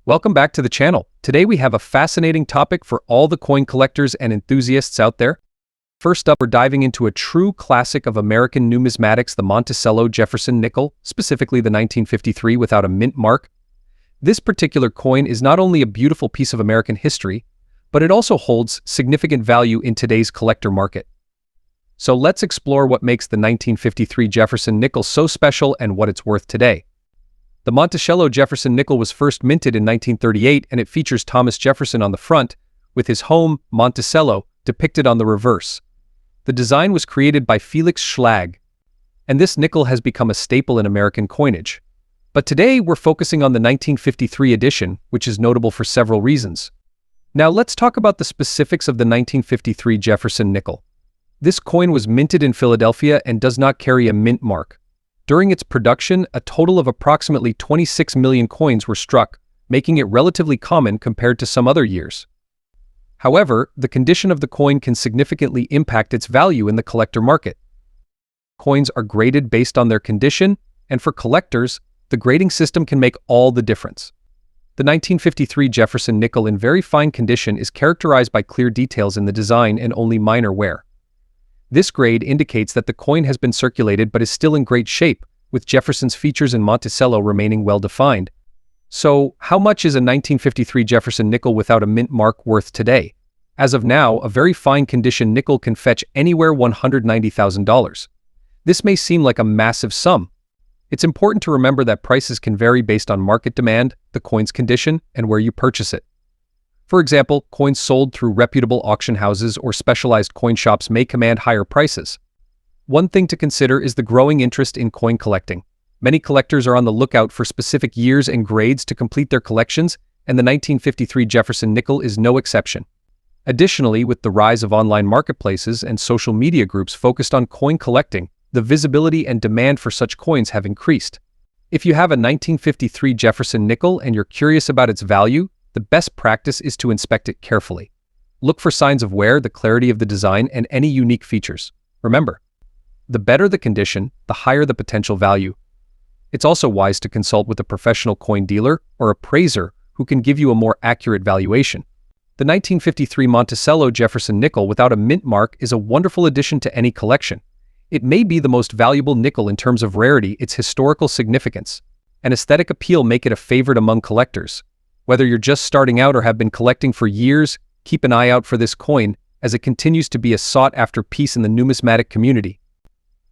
Welcome back to the channel. Today we have a fascinating topic for all the coin collectors and enthusiasts out there. First up, we're diving into a true classic of American numismatics, the Monticello Jefferson nickel, specifically the 1953 without a mint mark. This particular coin is not only a beautiful piece of American history, but it also holds significant value in today's collector market. So let's explore what makes the 1953 Jefferson nickel so special and what it's worth today. The Monticello Jefferson nickel was first minted in 1938, and it features Thomas Jefferson on the front, with his home, Monticello, depicted on the reverse. The design was created by Felix Schlag, and this nickel has become a staple in American coinage. But today we're focusing on the 1953 edition, which is notable for several reasons. Now let's talk about the specifics of the 1953 Jefferson nickel. This coin was minted in Philadelphia and does not carry a mint mark. During its production, a total of approximately 26 million coins were struck, making it relatively common compared to some other years. However, the condition of the coin can significantly impact its value in the collector market. Coins are graded based on their condition, and for collectors, the grading system can make all the difference. The 1953 Jefferson nickel in very fine condition is characterized by clear details in the design and only minor wear. This grade indicates that the coin has been circulated but is still in great shape, with Jefferson's features in Monticello remaining well defined. So, how much is a 1953 Jefferson nickel without a mint mark worth today? As of now, a very fine condition nickel can fetch anywhere $190,000. This may seem like a massive sum. It's important to remember that prices can vary based on market demand, the coin's condition, and where you purchase it. For example, coins sold through reputable auction houses or specialized coin shops may command higher prices. One thing to consider is the growing interest in coin collecting. Many collectors are on the lookout for specific years and grades to complete their collections, and the 1953 Jefferson nickel is no exception. Additionally, with the rise of online marketplaces and social media groups focused on coin collecting, the visibility and demand for such coins have increased. If you have a 1953 Jefferson nickel and you're curious about its value, the best practice is to inspect it carefully. Look for signs of wear, the clarity of the design, and any unique features. Remember, the better the condition, the higher the potential value. It's also wise to consult with a professional coin dealer or appraiser who can give you a more accurate valuation. The 1953 Monticello Jefferson nickel without a mint mark is a wonderful addition to any collection. It may be the most valuable nickel in terms of rarity, its historical significance, and aesthetic appeal make it a favorite among collectors. Whether you're just starting out or have been collecting for years, keep an eye out for this coin, as it continues to be a sought-after piece in the numismatic community.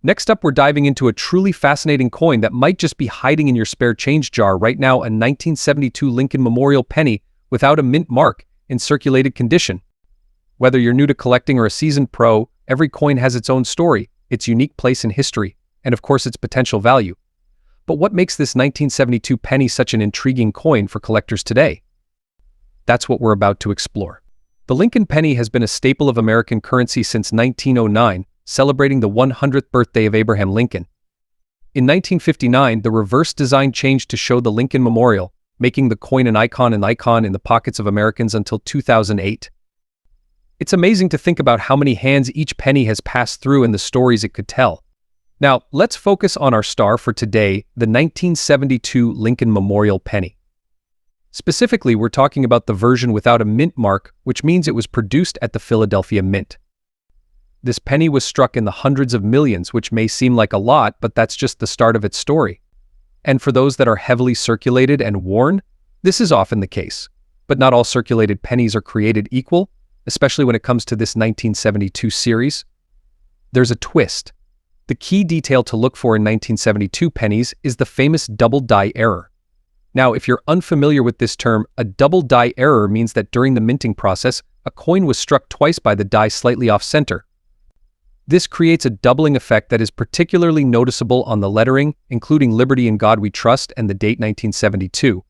Next up, we're diving into a truly fascinating coin that might just be hiding in your spare change jar right now, a 1972 Lincoln Memorial penny without a mint mark in circulated condition. Whether you're new to collecting or a seasoned pro, every coin has its own story, its unique place in history, and of course its potential value. But what makes this 1972 penny such an intriguing coin for collectors today? That's what we're about to explore. The Lincoln penny has been a staple of American currency since 1909, celebrating the 100th birthday of Abraham Lincoln. In 1959, the reverse design changed to show the Lincoln Memorial, making the coin an icon in the pockets of Americans until 2008. It's amazing to think about how many hands each penny has passed through and the stories it could tell. Now, let's focus on our star for today, the 1972 Lincoln Memorial penny. Specifically, we're talking about the version without a mint mark, which means it was produced at the Philadelphia Mint. This penny was struck in the hundreds of millions, which may seem like a lot, but that's just the start of its story. And for those that are heavily circulated and worn, this is often the case. But not all circulated pennies are created equal, especially when it comes to this 1972 series. There's a twist. The key detail to look for in 1972 pennies is the famous double die error. Now, if you're unfamiliar with this term, a double die error means that during the minting process, a coin was struck twice by the die slightly off-center. This creates a doubling effect that is particularly noticeable on the lettering, including Liberty in God We Trust and the date 1972.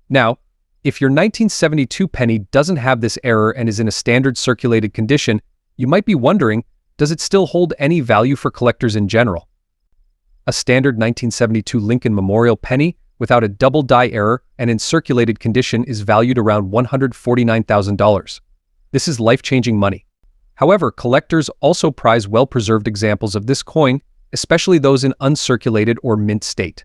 Now, if your 1972 penny doesn't have this error and is in a standard circulated condition, you might be wondering, does it still hold any value for collectors in general? A standard 1972 Lincoln Memorial penny without a double die error and in circulated condition is valued around $149,000. This is life-changing money. However, collectors also prize well-preserved examples of this coin, especially those in uncirculated or mint state.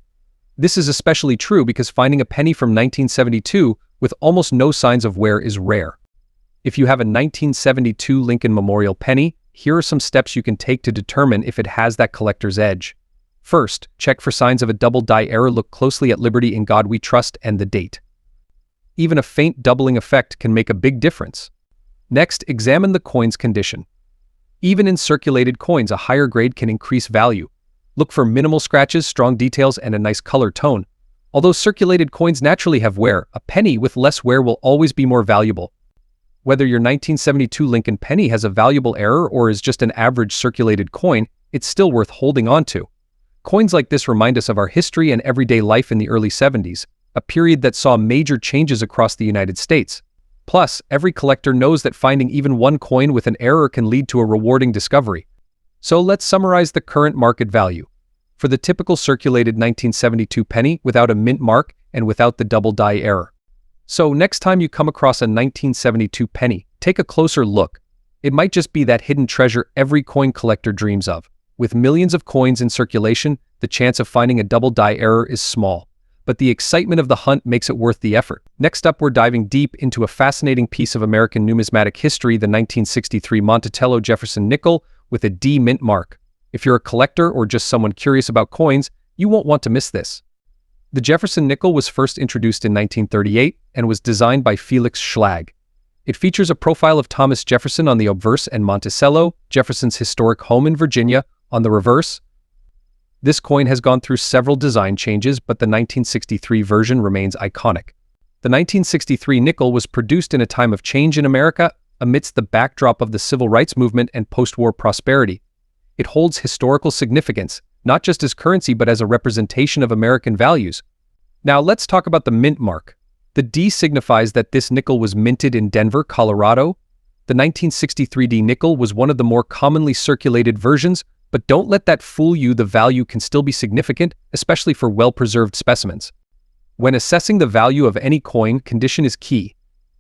This is especially true because finding a penny from 1972 with almost no signs of wear is rare. If you have a 1972 Lincoln Memorial penny, here are some steps you can take to determine if it has that collector's edge. First, check for signs of a double die error. Look closely at "Liberty in God We Trust" and the date. Even a faint doubling effect can make a big difference. Next, examine the coin's condition. Even in circulated coins, a higher grade can increase value. Look for minimal scratches, strong details, and a nice color tone. Although circulated coins naturally have wear, a penny with less wear will always be more valuable. Whether your 1972 Lincoln penny has a valuable error or is just an average circulated coin, it's still worth holding on to. Coins like this remind us of our history and everyday life in the early 70s, a period that saw major changes across the United States. Plus, every collector knows that finding even one coin with an error can lead to a rewarding discovery. So let's summarize the current market value. For the typical circulated 1972 penny without a mint mark and without the double die error. So next time you come across a 1972 penny, take a closer look. It might just be that hidden treasure every coin collector dreams of. With millions of coins in circulation, the chance of finding a double die error is small. But the excitement of the hunt makes it worth the effort. Next up, we're diving deep into a fascinating piece of American numismatic history, the 1963 Monticello Jefferson nickel with a D mint mark. If you're a collector or just someone curious about coins, you won't want to miss this. The Jefferson nickel was first introduced in 1938 and was designed by Felix Schlag. It features a profile of Thomas Jefferson on the obverse and Monticello, Jefferson's historic home in Virginia, on the reverse. This coin has gone through several design changes, but the 1963 version remains iconic. The 1963 nickel was produced in a time of change in America amidst the backdrop of the civil rights movement and post-war prosperity. It holds historical significance, not just as currency but as a representation of American values. Now let's talk about the mint mark. The D signifies that this nickel was minted in Denver, Colorado. The 1963 D nickel was one of the more commonly circulated versions, but don't let that fool you. The value can still be significant, especially for well-preserved specimens. When assessing the value of any coin, condition is key.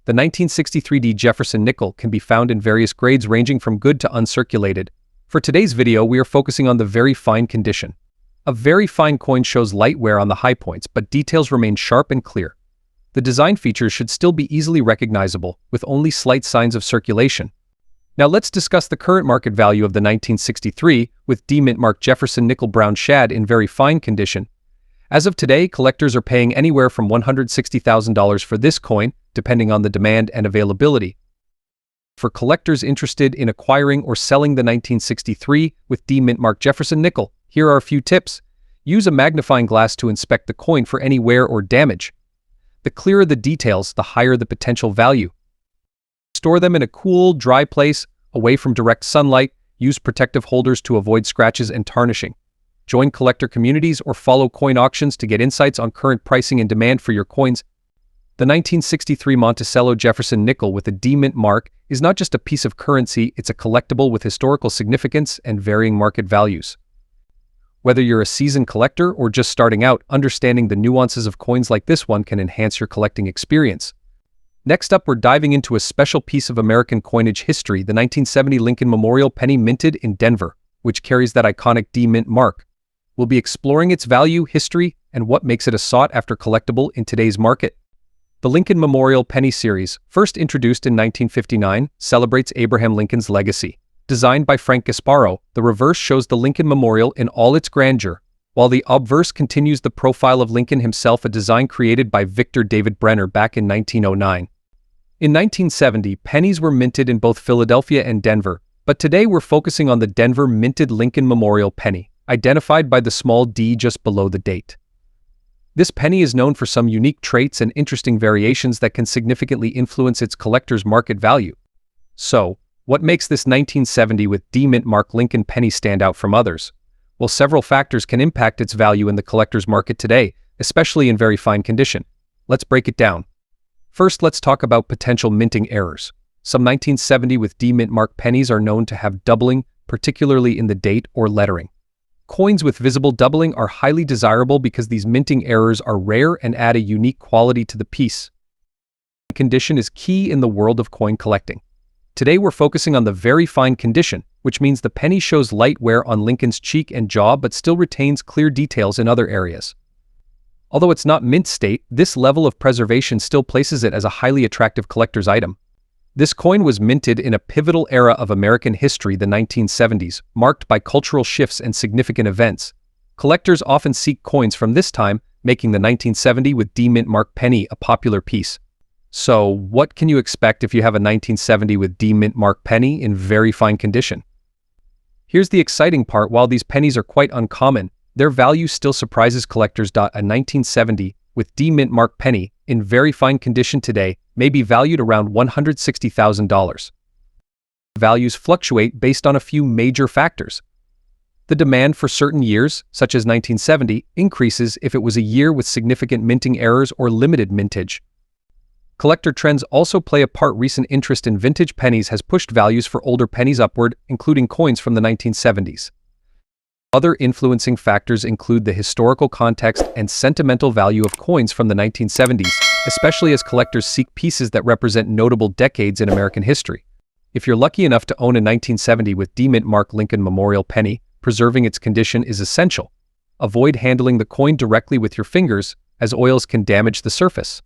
The 1963 D Jefferson nickel can be found in various grades ranging from good to uncirculated. For today's video, we are focusing on the very fine condition. A very fine coin shows light wear on the high points, but details remain sharp and clear. The design features should still be easily recognizable, with only slight signs of circulation. Now let's discuss the current market value of the 1963 with D mint mark Jefferson nickel brown shad in very fine condition. As of today, collectors are paying anywhere from $160,000 for this coin, depending on the demand and availability. For collectors interested in acquiring or selling the 1963 with D mint mark Jefferson nickel, here are a few tips. Use a magnifying glass to inspect the coin for any wear or damage. The clearer the details, the higher the potential value. Store them in a cool, dry place, away from direct sunlight. Use protective holders to avoid scratches and tarnishing. Join collector communities or follow coin auctions to get insights on current pricing and demand for your coins. The 1963 Monticello Jefferson nickel with a D mint mark is not just a piece of currency, it's a collectible with historical significance and varying market values. Whether you're a seasoned collector or just starting out, understanding the nuances of coins like this one can enhance your collecting experience. Next up, we're diving into a special piece of American coinage history, the 1970 Lincoln Memorial penny minted in Denver, which carries that iconic D mint mark. We'll be exploring its value, history, and what makes it a sought-after collectible in today's market. The Lincoln Memorial Penny Series, first introduced in 1959, celebrates Abraham Lincoln's legacy. Designed by Frank Gasparo, the reverse shows the Lincoln Memorial in all its grandeur, while the obverse continues the profile of Lincoln himself, a design created by Victor David Brenner back in 1909. In 1970, pennies were minted in both Philadelphia and Denver, but today we're focusing on the Denver minted Lincoln Memorial penny, identified by the small d just below the date. This penny is known for some unique traits and interesting variations that can significantly influence its collector's market value. So, what makes this 1970 with D mint mark Lincoln penny stand out from others? Well, several factors can impact its value in the collector's market today, especially in very fine condition. Let's break it down. First, let's talk about potential minting errors. Some 1970 with D mint mark pennies are known to have doubling, particularly in the date or lettering. Coins with visible doubling are highly desirable because these minting errors are rare and add a unique quality to the piece. Condition is key in the world of coin collecting. Today we're focusing on the very fine condition, which means the penny shows light wear on Lincoln's cheek and jaw but still retains clear details in other areas. Although it's not mint state, this level of preservation still places it as a highly attractive collector's item. This coin was minted in a pivotal era of American history, the 1970s, marked by cultural shifts and significant events. Collectors often seek coins from this time, making the 1970 with D Mint Mark penny a popular piece. So, what can you expect if you have a 1970 with D Mint Mark penny in very fine condition? Here's the exciting part: while these pennies are quite uncommon, their value still surprises collectors. A 1970 with D Mint Mark penny in very fine condition today may be valued around $160,000. Values fluctuate based on a few major factors. The demand for certain years, such as 1970, increases if it was a year with significant minting errors or limited mintage. Collector trends also play a part. Recent interest in vintage pennies has pushed values for older pennies upward, including coins from the 1970s. Other influencing factors include the historical context and sentimental value of coins from the 1970s, especially as collectors seek pieces that represent notable decades in American history. If you're lucky enough to own a 1970 with D Mint Mark Lincoln Memorial penny, preserving its condition is essential. Avoid handling the coin directly with your fingers, as oils can damage the surface.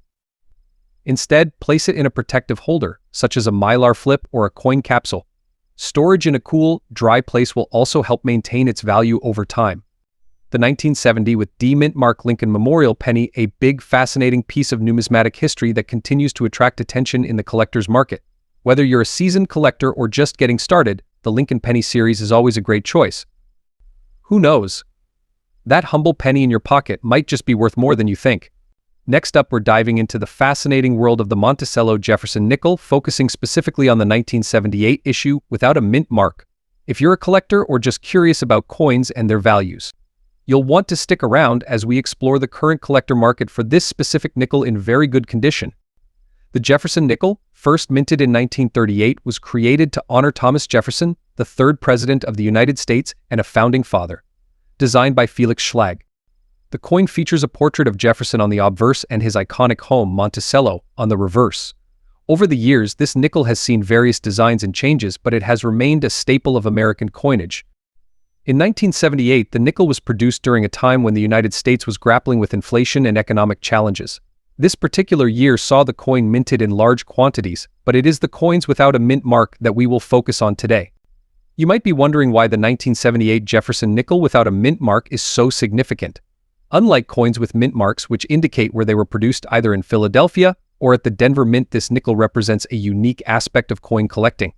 Instead, place it in a protective holder, such as a mylar flip or a coin capsule. Storage in a cool, dry place will also help maintain its value over time. The 1970 with D Mint Mark Lincoln Memorial penny, a big, fascinating piece of numismatic history that continues to attract attention in the collector's market. Whether you're a seasoned collector or just getting started, the Lincoln Penny series is always a great choice. Who knows? That humble penny in your pocket might just be worth more than you think. Next up, we're diving into the fascinating world of the Monticello Jefferson nickel, focusing specifically on the 1978 issue without a mint mark. If you're a collector or just curious about coins and their values, you'll want to stick around as we explore the current collector market for this specific nickel in very good condition. The Jefferson nickel, first minted in 1938, was created to honor Thomas Jefferson, the third president of the United States and a founding father. Designed by Felix Schlag. The coin features a portrait of Jefferson on the obverse and his iconic home, Monticello, on the reverse. Over the years, this nickel has seen various designs and changes, but it has remained a staple of American coinage. In 1978, the nickel was produced during a time when the United States was grappling with inflation and economic challenges. This particular year saw the coin minted in large quantities, but it is the coins without a mint mark that we will focus on today. You might be wondering why the 1978 Jefferson nickel without a mint mark is so significant. Unlike coins with mint marks, which indicate where they were produced either in Philadelphia or at the Denver Mint, this nickel represents a unique aspect of coin collecting.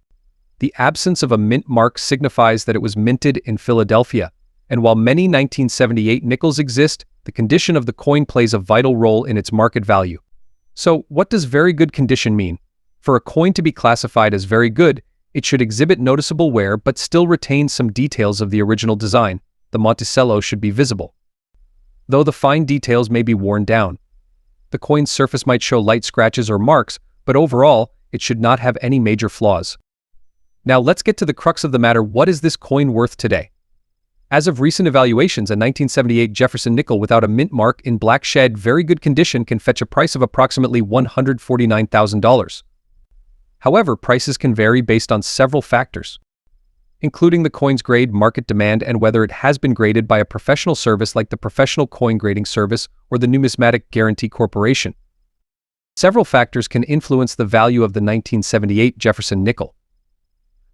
The absence of a mint mark signifies that it was minted in Philadelphia, and while many 1978 nickels exist, the condition of the coin plays a vital role in its market value. So, what does very good condition mean? For a coin to be classified as very good, it should exhibit noticeable wear but still retain some details of the original design. The Monticello should be visible, though the fine details may be worn down. The coin's surface might show light scratches or marks, but overall, it should not have any major flaws. Now let's get to the crux of the matter: what is this coin worth today? As of recent evaluations, a 1978 Jefferson nickel without a mint mark in black shed, very good condition, can fetch a price of approximately $149,000. However, prices can vary based on several factors, including the coin's grade, market demand, and whether it has been graded by a professional service like the Professional Coin Grading Service or the Numismatic Guarantee Corporation. Several factors can influence the value of the 1978 Jefferson nickel.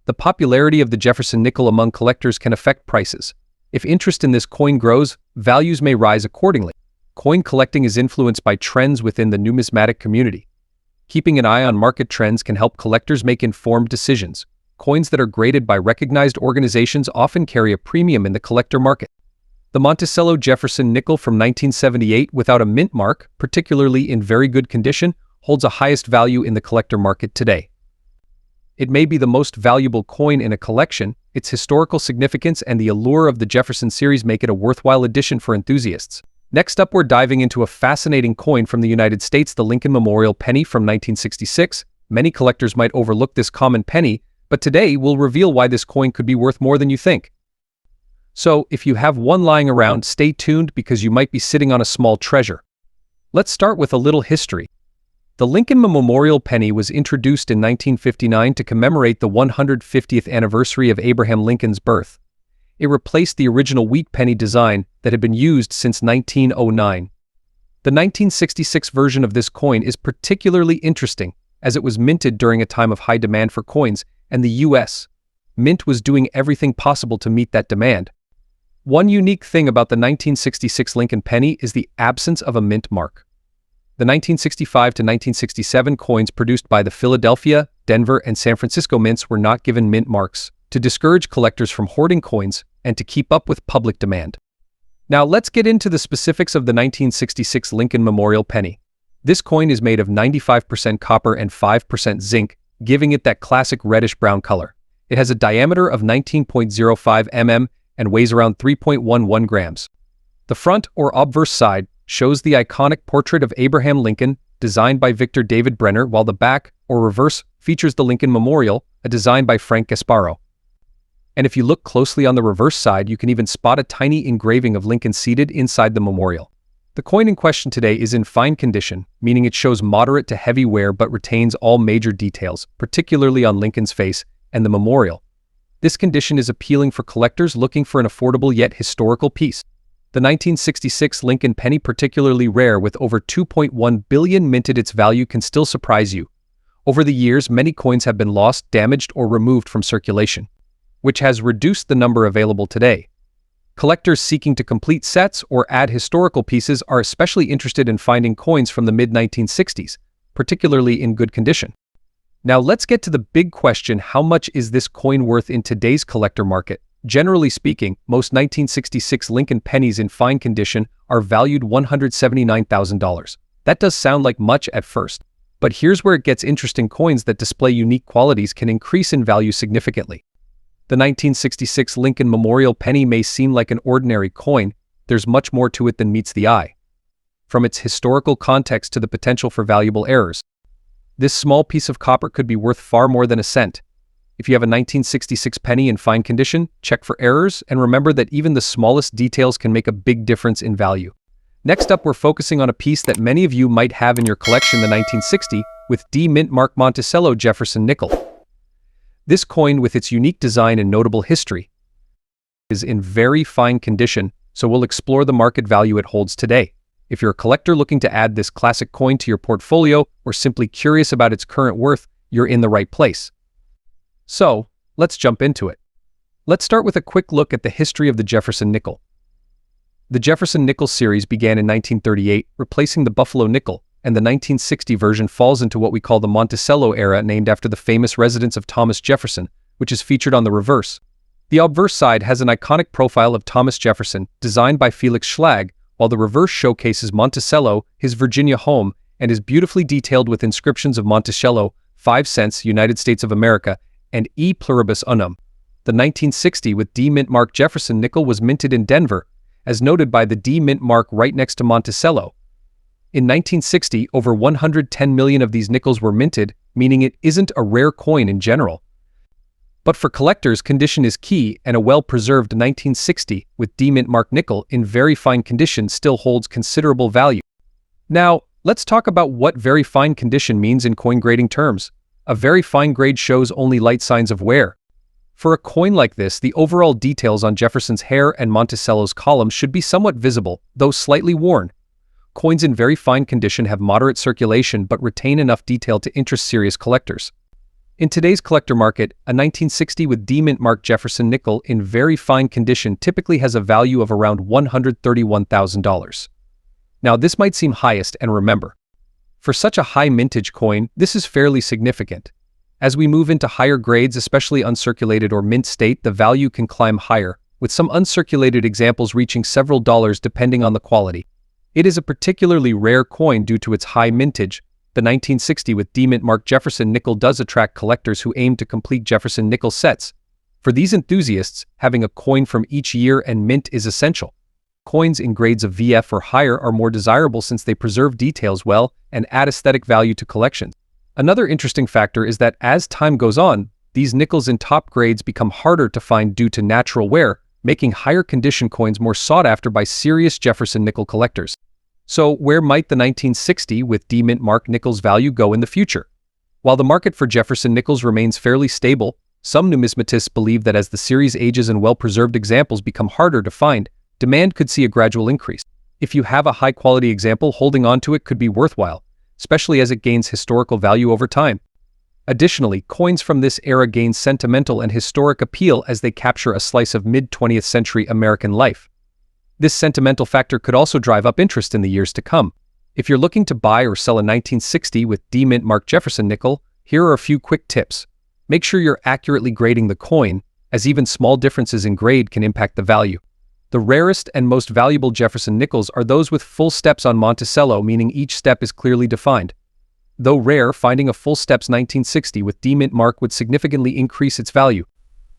The popularity of the Jefferson nickel among collectors can affect prices. If interest in this coin grows, values may rise accordingly. Coin collecting is influenced by trends within the numismatic community. Keeping an eye on market trends can help collectors make informed decisions. Coins that are graded by recognized organizations often carry a premium in the collector market. The Monticello Jefferson nickel from 1978 without a mint mark, particularly in very good condition, holds a highest value in the collector market today. It may be the most valuable coin in a collection. Its historical significance and the allure of the Jefferson series make it a worthwhile addition for enthusiasts. Next up, we're diving into a fascinating coin from the United States, the Lincoln Memorial penny from 1966. Many collectors might overlook this common penny, but today we'll reveal why this coin could be worth more than you think. So, if you have one lying around, stay tuned because you might be sitting on a small treasure. Let's start with a little history. The Lincoln Memorial penny was introduced in 1959 to commemorate the 150th anniversary of Abraham Lincoln's birth. It replaced the original wheat penny design that had been used since 1909. The 1966 version of this coin is particularly interesting as it was minted during a time of high demand for coins, and the U.S. Mint was doing everything possible to meet that demand. One unique thing about the 1966 Lincoln penny is the absence of a mint mark. The 1965 to 1967 coins produced by the Philadelphia, Denver, and San Francisco mints were not given mint marks to discourage collectors from hoarding coins and to keep up with public demand. Now let's get into the specifics of the 1966 Lincoln Memorial penny. This coin is made of 95% copper and 5% zinc, giving it that classic reddish-brown color. It has a diameter of 19.05 mm and weighs around 3.11 grams. The front or obverse side shows the iconic portrait of Abraham Lincoln, designed by Victor David Brenner, while the back, or reverse, features the Lincoln Memorial, a design by Frank Gasparo. And if you look closely on the reverse side, you can even spot a tiny engraving of Lincoln seated inside the memorial. The coin in question today is in fine condition, meaning it shows moderate to heavy wear but retains all major details, particularly on Lincoln's face and the memorial. This condition is appealing for collectors looking for an affordable yet historical piece. The 1966 Lincoln penny, particularly rare with over 2.1 billion minted, its value can still surprise you. Over the years, many coins have been lost, damaged, or removed from circulation, which has reduced the number available today. Collectors seeking to complete sets or add historical pieces are especially interested in finding coins from the mid-1960s, particularly in good condition. Now let's get to the big question: how much is this coin worth in today's collector market? Generally speaking, most 1966 Lincoln pennies in fine condition are valued $179,000. That does sound like much at first, but here's where it gets interesting. Coins that display unique qualities can increase in value significantly. The 1966 Lincoln Memorial penny may seem like an ordinary coin. There's much more to it than meets the eye. From its historical context to the potential for valuable errors, this small piece of copper could be worth far more than a cent. If you have a 1966 penny in fine condition, check for errors and remember that even the smallest details can make a big difference in value. Next up, we're focusing on a piece that many of you might have in your collection, the 1960 with D Mint Mark Monticello Jefferson nickel. This coin, with its unique design and notable history, is in very fine condition, so we'll explore the market value it holds today. If you're a collector looking to add this classic coin to your portfolio or simply curious about its current worth, you're in the right place. So, let's jump into it. Let's start with a quick look at the history of the Jefferson nickel. The Jefferson nickel series began in 1938, replacing the Buffalo nickel, and the 1960 version falls into what we call the Monticello era, named after the famous residence of Thomas Jefferson, which is featured on the reverse. The obverse side has an iconic profile of Thomas Jefferson, designed by Felix Schlag, while the reverse showcases Monticello, his Virginia home, and is beautifully detailed with inscriptions of Monticello, 5 cents, United States of America, and E pluribus unum. The 1960 with D Mint Mark Jefferson nickel was minted in Denver, as noted by the D Mint mark right next to Monticello. In 1960, over 110 million of these nickels were minted, meaning it isn't a rare coin in general. But for collectors, condition is key, and a well-preserved 1960 with D Mint mark nickel in very fine condition still holds considerable value. Now, let's talk about what very fine condition means in coin grading terms. A very fine grade shows only light signs of wear. For a coin like this, the overall details on Jefferson's hair and Monticello's columns should be somewhat visible, though slightly worn. Coins in very fine condition have moderate circulation but retain enough detail to interest serious collectors. In today's collector market, a 1960 with D Mint mark Jefferson nickel in very fine condition typically has a value of around $131,000. Now, this might seem highest, and remember, for such a high mintage coin, this is fairly significant. As we move into higher grades, especially uncirculated or mint state, the value can climb higher, with some uncirculated examples reaching several dollars depending on the quality. It is a particularly rare coin due to its high mintage. The 1960 with D Mint mark Jefferson nickel does attract collectors who aim to complete Jefferson nickel sets. For these enthusiasts, having a coin from each year and mint is essential. Coins in grades of VF or higher are more desirable since they preserve details well and add aesthetic value to collections. Another interesting factor is that as time goes on, these nickels in top grades become harder to find due to natural wear, making higher condition coins more sought after by serious Jefferson nickel collectors. So, where might the 1960 with D Mint mark nickel's value go in the future? While the market for Jefferson nickels remains fairly stable, some numismatists believe that as the series ages and well-preserved examples become harder to find, demand could see a gradual increase. If you have a high-quality example, holding on to it could be worthwhile, especially as it gains historical value over time. Additionally, coins from this era gain sentimental and historic appeal as they capture a slice of mid-20th century American life. This sentimental factor could also drive up interest in the years to come. If you're looking to buy or sell a 1960 with D Mint Mark Jefferson nickel, here are a few quick tips. Make sure you're accurately grading the coin, as even small differences in grade can impact the value. The rarest and most valuable Jefferson nickels are those with full steps on Monticello, meaning each step is clearly defined. Though rare, finding a full steps 1960 with D Mint Mark would significantly increase its value.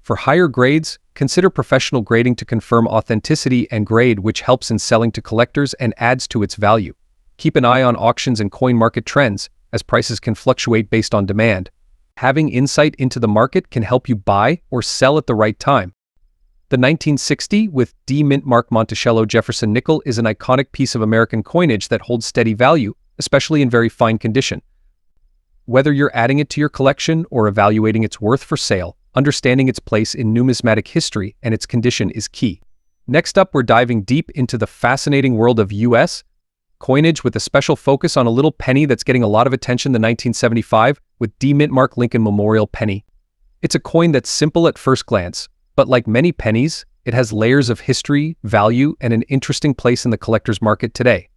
For higher grades, consider professional grading to confirm authenticity and grade, which helps in selling to collectors and adds to its value. Keep an eye on auctions and coin market trends, as prices can fluctuate based on demand. Having insight into the market can help you buy or sell at the right time. The 1960 with D Mint Mark Monticello Jefferson nickel is an iconic piece of American coinage that holds steady value, especially in very fine condition. Whether you're adding it to your collection or evaluating its worth for sale, understanding its place in numismatic history and its condition is key. Next up, we're diving deep into the fascinating world of U.S. coinage with a special focus on a little penny that's getting a lot of attention, the 1975 with D Mint Mark Lincoln Memorial Penny. It's a coin that's simple at first glance, but like many pennies, it has layers of history, value, and an interesting place in the collector's market today.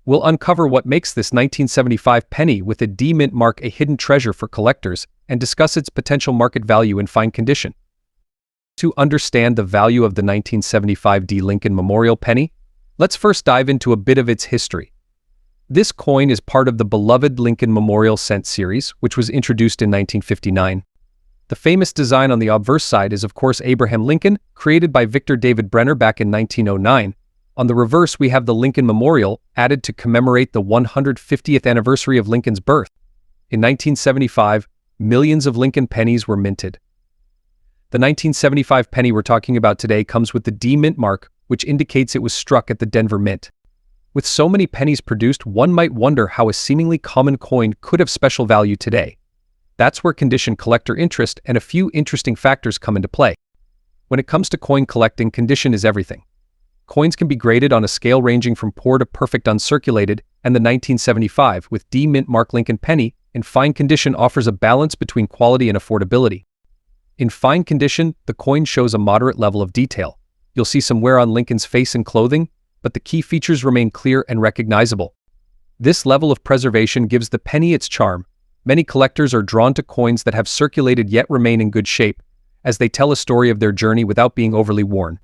We'll uncover what makes this 1975 penny with a D Mint Mark a hidden treasure for collectors and discuss its potential market value in fine condition. To understand the value of the 1975 D Lincoln Memorial Penny, let's first dive into a bit of its history. This coin is part of the beloved Lincoln Memorial Cent series, which was introduced in 1959. The famous design on the obverse side is, of course, Abraham Lincoln, created by Victor David Brenner back in 1909. On the reverse, we have the Lincoln Memorial, added to commemorate the 150th anniversary of Lincoln's birth. In 1975, millions of Lincoln pennies were minted. The 1975 penny we're talking about today comes with the D Mint Mark, which indicates it was struck at the Denver Mint. With so many pennies produced, one might wonder how a seemingly common coin could have special value today. That's where condition, collector interest, and a few interesting factors come into play. When it comes to coin collecting, condition is everything. Coins can be graded on a scale ranging from poor to perfect uncirculated, and the 1975 with D Mint Mark Lincoln penny in fine condition offers a balance between quality and affordability. In fine condition, the coin shows a moderate level of detail. You'll see some wear on Lincoln's face and clothing, but the key features remain clear and recognizable. This level of preservation gives the penny its charm. Many collectors are drawn to coins that have circulated yet remain in good shape, as they tell a story of their journey without being overly worn.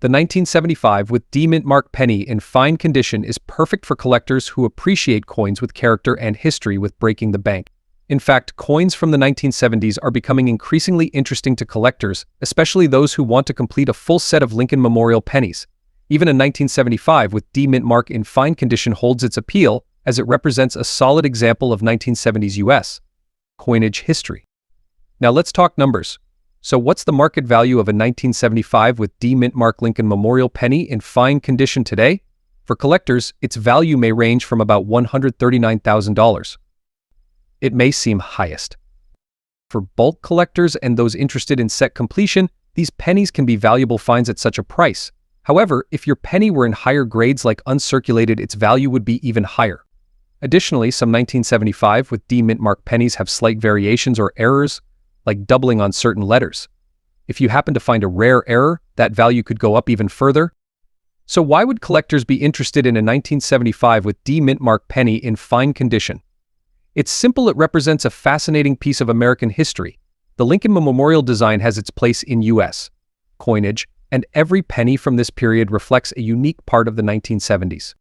The 1975 with D Mint Mark penny in fine condition is perfect for collectors who appreciate coins with character and history with breaking the bank. In fact, coins from the 1970s are becoming increasingly interesting to collectors, especially those who want to complete a full set of Lincoln Memorial pennies. Even a 1975 with D Mint Mark in fine condition holds its appeal, as it represents a solid example of 1970s U.S. coinage history. Now let's talk numbers. So what's the market value of a 1975 with D Mint Mark Lincoln Memorial penny in fine condition today? For collectors, its value may range from about $139,000. It may seem highest. For bulk collectors and those interested in set completion, these pennies can be valuable finds at such a price. However, if your penny were in higher grades like uncirculated, its value would be even higher. Additionally, some 1975 with D Mint Mark pennies have slight variations or errors, like doubling on certain letters. If you happen to find a rare error, that value could go up even further. So why would collectors be interested in a 1975 with D Mint Mark penny in fine condition? It's simple. It represents a fascinating piece of American history. The Lincoln Memorial design has its place in U.S. coinage, and every penny from this period reflects a unique part of the 1970s.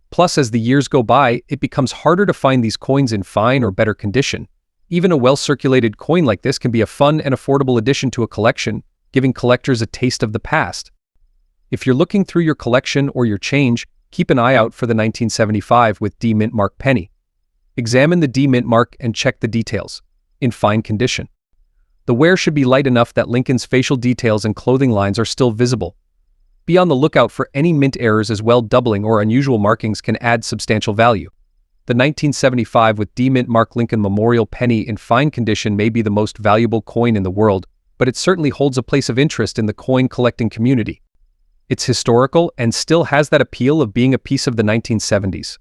Plus, as the years go by, it becomes harder to find these coins in fine or better condition. Even a well-circulated coin like this can be a fun and affordable addition to a collection, giving collectors a taste of the past. If you're looking through your collection or your change, keep an eye out for the 1975 with D Mint Mark penny. Examine the D Mint Mark and check the details. In fine condition. The wear should be light enough that Lincoln's facial details and clothing lines are still visible. Be on the lookout for any mint errors as well. Doubling or unusual markings can add substantial value. The 1975 with D Mint Mark Lincoln Memorial penny in fine condition may be the most valuable coin in the world, but it certainly holds a place of interest in the coin collecting community. It's historical and still has that appeal of being a piece of the 1970s.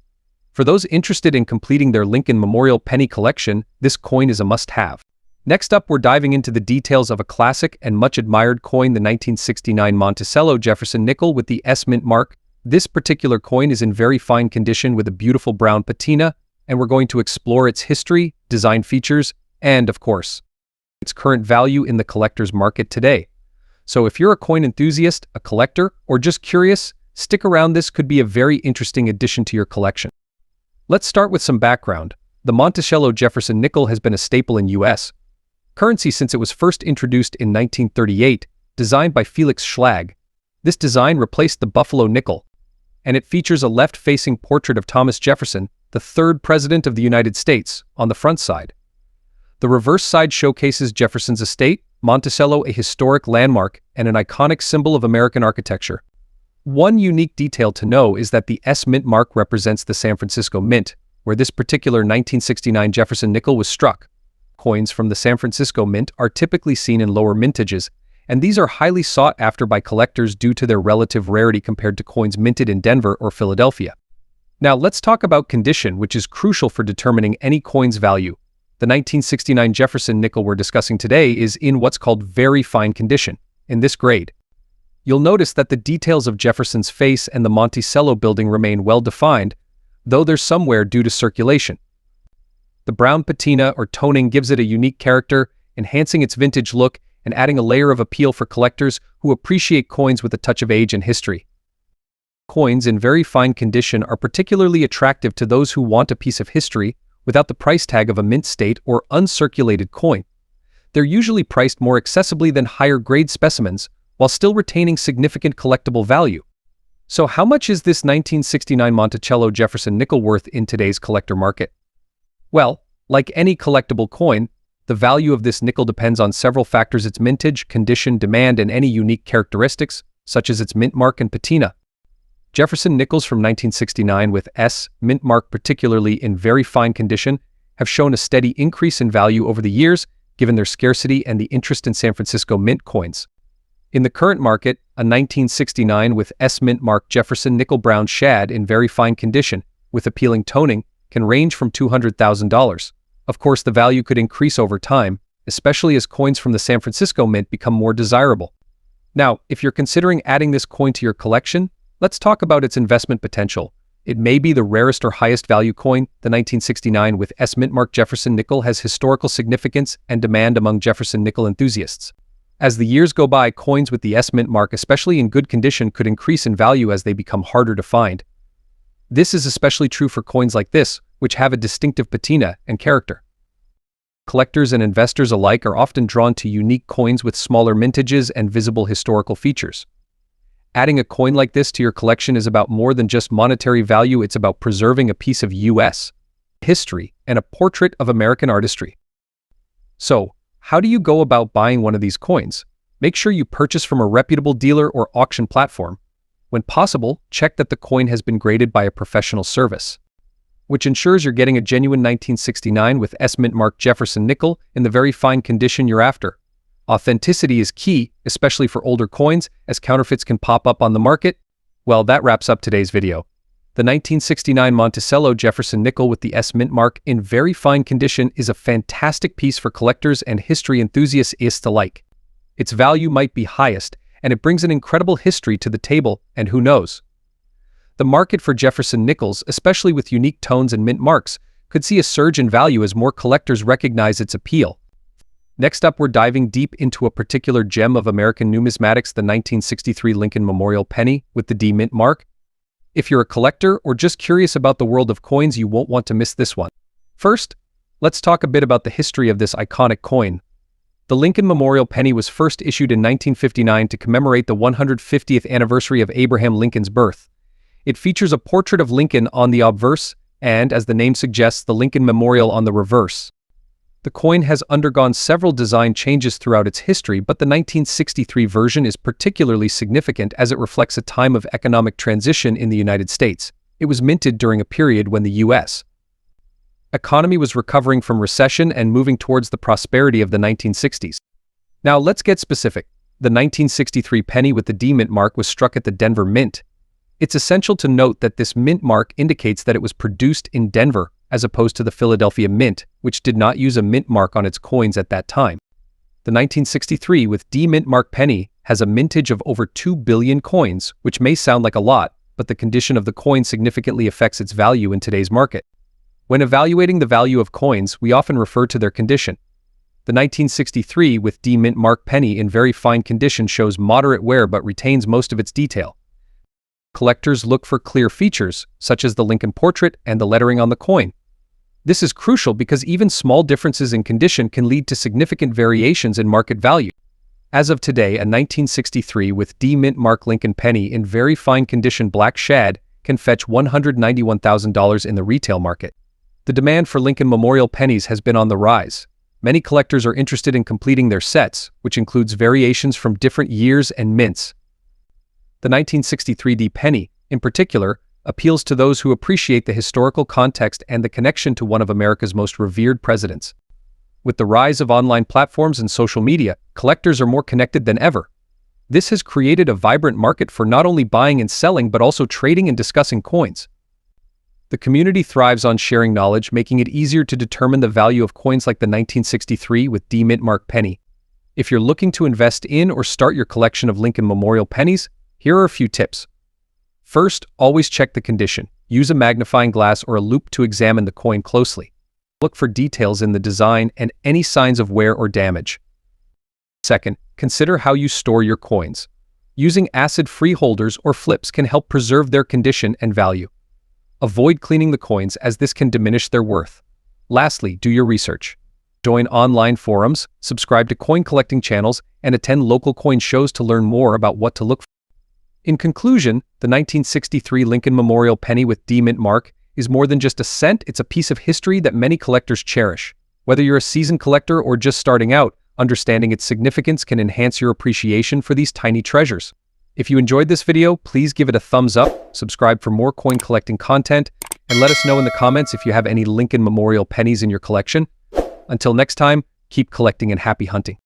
For those interested in completing their Lincoln Memorial penny collection, this coin is a must-have. Next up, we're diving into the details of a classic and much admired coin, the 1969 Monticello Jefferson nickel with the S mint mark. This particular coin is in very fine condition with a beautiful brown patina, and we're going to explore its history, design features, and, of course, its current value in the collector's market today. So if you're a coin enthusiast, a collector, or just curious, stick around. This could be a very interesting addition to your collection. Let's start with some background. The Monticello Jefferson nickel has been a staple in U.S. currency since it was first introduced in 1938, designed by Felix Schlag. This design replaced the Buffalo nickel, and it features a left-facing portrait of Thomas Jefferson, the third president of the United States, on the front side. The reverse side showcases Jefferson's estate, Monticello, a historic landmark and an iconic symbol of American architecture. One unique detail to know is that the S mint mark represents the San Francisco Mint, where this particular 1969 Jefferson nickel was struck. Coins from the San Francisco Mint are typically seen in lower mintages, and these are highly sought after by collectors due to their relative rarity compared to coins minted in Denver or Philadelphia. Now let's talk about condition, which is crucial for determining any coin's value. The 1969 Jefferson nickel we're discussing today is in what's called very fine condition, in this grade. You'll notice that the details of Jefferson's face and the Monticello building remain well defined, though there's some wear due to circulation. The brown patina or toning gives it a unique character, enhancing its vintage look and adding a layer of appeal for collectors who appreciate coins with a touch of age and history. Coins in very fine condition are particularly attractive to those who want a piece of history without the price tag of a mint state or uncirculated coin. They're usually priced more accessibly than higher-grade specimens, while still retaining significant collectible value. So how much is this 1969 Monticello Jefferson nickel worth in today's collector market? Well, like any collectible coin, the value of this nickel depends on several factors: its mintage, condition, demand, and any unique characteristics, such as its mint mark and patina. Jefferson nickels from 1969 with S mint mark, particularly in very fine condition, have shown a steady increase in value over the years, given their scarcity and the interest in San Francisco Mint coins. In the current market, a 1969 with S mint mark Jefferson nickel brown shad in very fine condition, with appealing toning, can range from $200,000. Of course, the value could increase over time, especially as coins from the San Francisco Mint become more desirable. Now, if you're considering adding this coin to your collection, let's talk about its investment potential. It may be the rarest or highest value coin. The 1969 with S mint mark Jefferson nickel has historical significance and demand among Jefferson nickel enthusiasts. As the years go by, coins with the S mint mark, especially in good condition, could increase in value as they become harder to find. This is especially true for coins like this, which have a distinctive patina and character. Collectors and investors alike are often drawn to unique coins with smaller mintages and visible historical features. Adding a coin like this to your collection is about more than just monetary value. It's about preserving a piece of U.S. history and a portrait of American artistry. So, how do you go about buying one of these coins? Make sure you purchase from a reputable dealer or auction platform. When possible, check that the coin has been graded by a professional service, which ensures you're getting a genuine 1969 with S mint mark Jefferson nickel in the very fine condition you're after. Authenticity is key, especially for older coins, as counterfeits can pop up on the market. Well, that wraps up today's video. The 1969 Monticello Jefferson nickel with the S mint mark in very fine condition is a fantastic piece for collectors and history enthusiasts alike. Its value might be highest, and it brings an incredible history to the table, and who knows? The market for Jefferson nickels, especially with unique tones and mint marks, could see a surge in value as more collectors recognize its appeal. Next up, we're diving deep into a particular gem of American numismatics, the 1963 Lincoln Memorial penny with the D mint mark. If you're a collector or just curious about the world of coins, you won't want to miss this one. First, let's talk a bit about the history of this iconic coin. The Lincoln Memorial penny was first issued in 1959 to commemorate the 150th anniversary of Abraham Lincoln's birth. It features a portrait of Lincoln on the obverse and, as the name suggests, the Lincoln Memorial on the reverse. The coin has undergone several design changes throughout its history, but the 1963 version is particularly significant as it reflects a time of economic transition in the United States. It was minted during a period when the U.S. economy was recovering from recession and moving towards the prosperity of the 1960s. Now let's get specific. The 1963 penny with the D Mint mark was struck at the Denver Mint. It's essential to note that this mint mark indicates that it was produced in Denver, as opposed to the Philadelphia Mint, which did not use a mint mark on its coins at that time. The 1963 with D Mint mark penny has a mintage of over 2 billion coins, which may sound like a lot, but the condition of the coin significantly affects its value in today's market. When evaluating the value of coins, we often refer to their condition. The 1963 with D Mint mark penny in very fine condition shows moderate wear but retains most of its detail. Collectors look for clear features, such as the Lincoln portrait and the lettering on the coin. This is crucial because even small differences in condition can lead to significant variations in market value. As of today, a 1963 with D Mint mark Lincoln penny in very fine condition black shad can fetch $191,000 in the retail market. The demand for Lincoln Memorial pennies has been on the rise. Many collectors are interested in completing their sets, which includes variations from different years and mints. The 1963 D penny, in particular, appeals to those who appreciate the historical context and the connection to one of America's most revered presidents. With the rise of online platforms and social media, collectors are more connected than ever. This has created a vibrant market for not only buying and selling but also trading and discussing coins. The community thrives on sharing knowledge, making it easier to determine the value of coins like the 1963 with D Mint mark penny. If you're looking to invest in or start your collection of Lincoln Memorial pennies, here are a few tips. First, always check the condition. Use a magnifying glass or a loupe to examine the coin closely. Look for details in the design and any signs of wear or damage. Second, consider how you store your coins. Using acid-free holders or flips can help preserve their condition and value. Avoid cleaning the coins as this can diminish their worth. Lastly, do your research. Join online forums, subscribe to coin collecting channels, and attend local coin shows to learn more about what to look for. In conclusion, the 1963 Lincoln Memorial penny with D Mint mark is more than just a cent, it's a piece of history that many collectors cherish. Whether you're a seasoned collector or just starting out, understanding its significance can enhance your appreciation for these tiny treasures. If you enjoyed this video, please give it a thumbs up, subscribe for more coin collecting content, and let us know in the comments if you have any Lincoln Memorial pennies in your collection. Until next time, keep collecting and happy hunting.